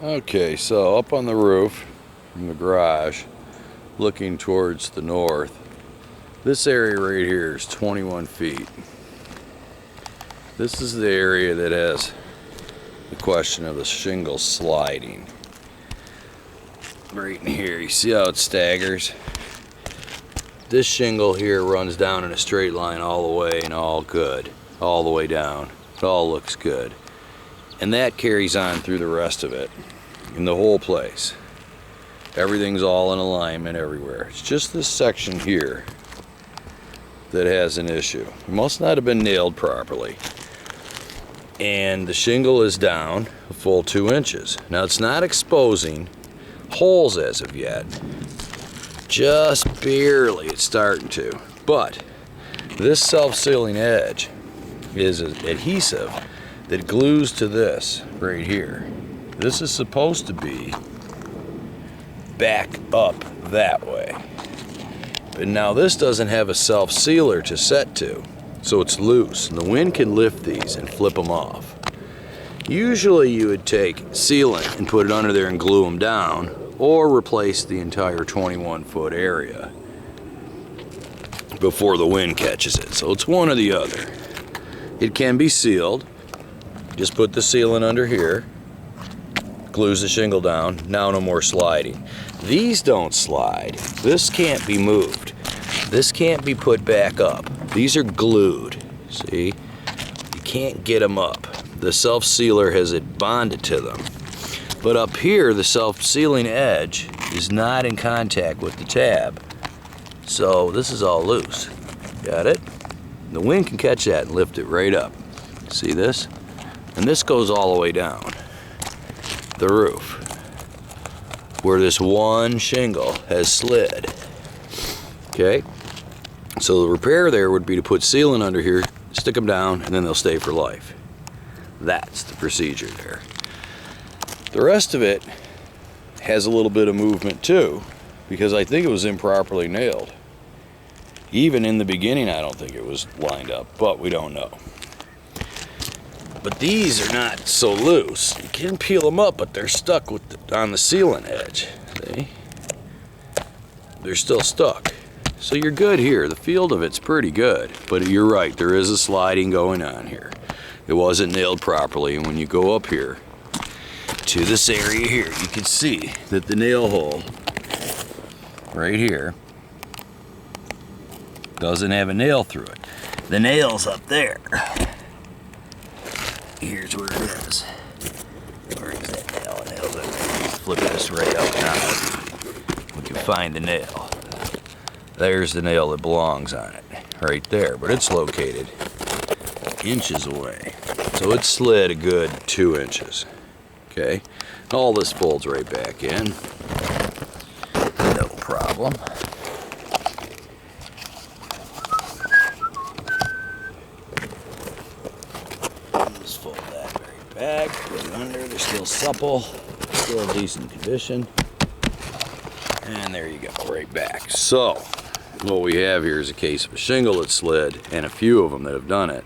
Okay, so up on the roof from the garage, looking towards the north, this area right here is 21 feet. This is the area that has the question of the shingle sliding. Right in here, you see how it staggers? This shingle here runs down in a straight line all the way and all good. All the way down. It all looks good. And that carries on through the rest of it. In the whole place. Everything's all in alignment everywhere. It's just this section here that has an issue. It must not have been nailed properly. And the shingle is down a full 2 inches. Now it's not exposing holes as of yet. Just barely it's starting to. But this self-sealing edge is an adhesive that glues to this right here. This is supposed to be back up that way. But now this doesn't have a self-sealer to set to, so it's loose. And the wind can lift these and flip them off. Usually you would take sealant and put it under there and glue them down, or replace the entire 21-foot area before the wind catches it. So it's one or the other. It can be sealed. Just put the sealant under here, glues the shingle down, now no more sliding. These don't slide. This can't be moved. This can't be put back up. These are glued, see? You can't get them up. The self-sealer has it bonded to them. But up here, the self-sealing edge is not in contact with the tab. So this is all loose. Got it? The wind can catch that and lift it right up. See this? And this goes all the way down the roof, where this one shingle has slid. Okay? So the repair there would be to put sealant under here, stick them down, and then they'll stay for life. That's the procedure there. The rest of it has a little bit of movement too, because I think it was improperly nailed. Even in the beginning, I don't think it was lined up, but we don't know. But these are not so loose. You can peel them up, but they're stuck with on the sealant edge. See? They're still stuck. So you're good here. The field of it's pretty good. But you're right, there is a sliding going on here. It wasn't nailed properly, and when you go up here to this area here, you can see that the nail hole right here doesn't have a nail through it. The nail's up there. Here's where it is. Where is that nail? The nail's up there. Flip this right up now. We can find the nail. There's the nail that belongs on it. Right there. But it's located inches away. So it slid a good 2 inches. Okay? All this folds right back in. No problem. Just fold that right back, put it under, they're still supple, still in decent condition. And there you go, right back. So, what we have here is a case of a shingle that slid, and a few of them that have done it,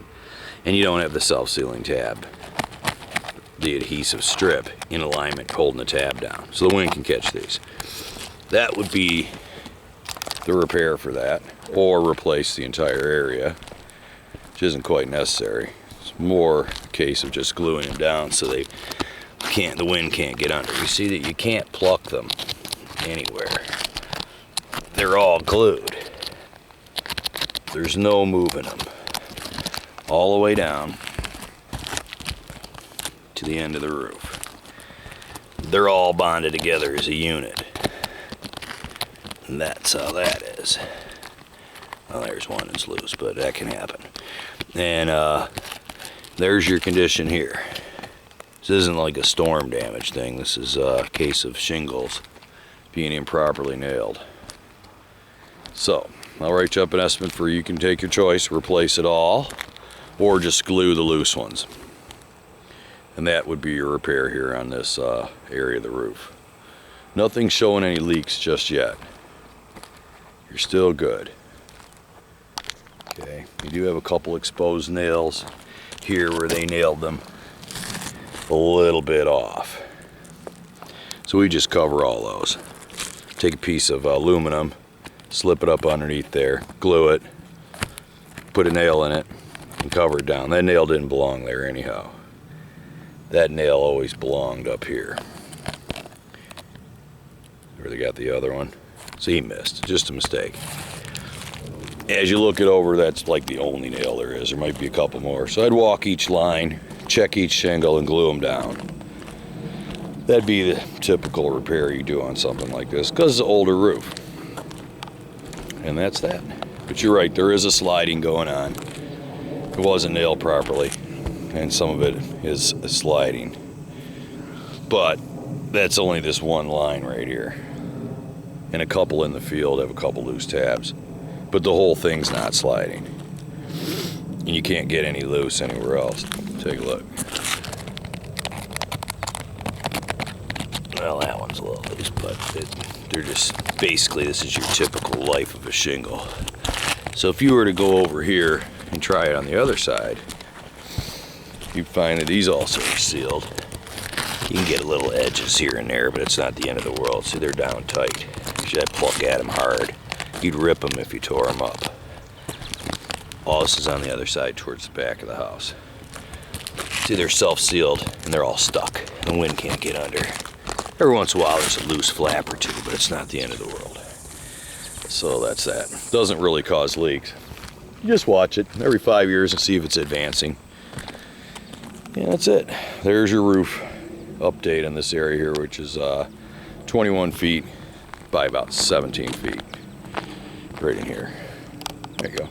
and you don't have the self-sealing tab, the adhesive strip in alignment holding the tab down, so the wind can catch these. That would be the repair for that, or replace the entire area, which isn't quite necessary. It's more a case of just gluing them down so the wind can't get under. You see that you can't pluck them anywhere. They're all glued. There's no moving them. All the way down to the end of the roof. They're all bonded together as a unit. And that's how that is. Well, there's one that's loose, but that can happen. And there's your condition here. This isn't like a storm damage thing. This is a case of shingles being improperly nailed. So, I'll write you up an estimate for you can take your choice, replace it all, or just glue the loose ones. And that would be your repair here on this area of the roof. Nothing's showing any leaks just yet. You're still good. Okay, you do have a couple exposed nails here where they nailed them a little bit off. So we just cover all those. Take a piece of aluminum, slip it up underneath there, glue it, put a nail in it, and cover it down. That nail didn't belong there anyhow. That nail always belonged up here. Where they got the other one. So he missed, just a mistake. As you look it over, that's like the only nail there is. There might be a couple more. So I'd walk each line, check each shingle, and glue them down. That'd be the typical repair you do on something like this, because it's an older roof. And that's that. But you're right, there is a sliding going on. It wasn't nailed properly, and some of it is sliding. But that's only this one line right here. And a couple in the field have a couple loose tabs. But the whole thing's not sliding. And you can't get any loose anywhere else. Take a look. Well, that one's a little loose, but they're just, basically this is your typical life of a shingle. So if you were to go over here and try it on the other side, you'd find that these also are sealed. You can get little edges here and there, but it's not the end of the world. See, they're down tight. Should I pluck at them hard? You'd rip them if you tore them up. All this is on the other side towards the back of the house. See, they're self-sealed and they're all stuck. The wind can't get under. Every once in a while there's a loose flap or two, but it's not the end of the world. So that's that. Doesn't really cause leaks. You just watch it every 5 years and see if it's advancing. Yeah, that's it. There's your roof update in this area here, which is 21 feet by about 17 feet. Right in here. There you go.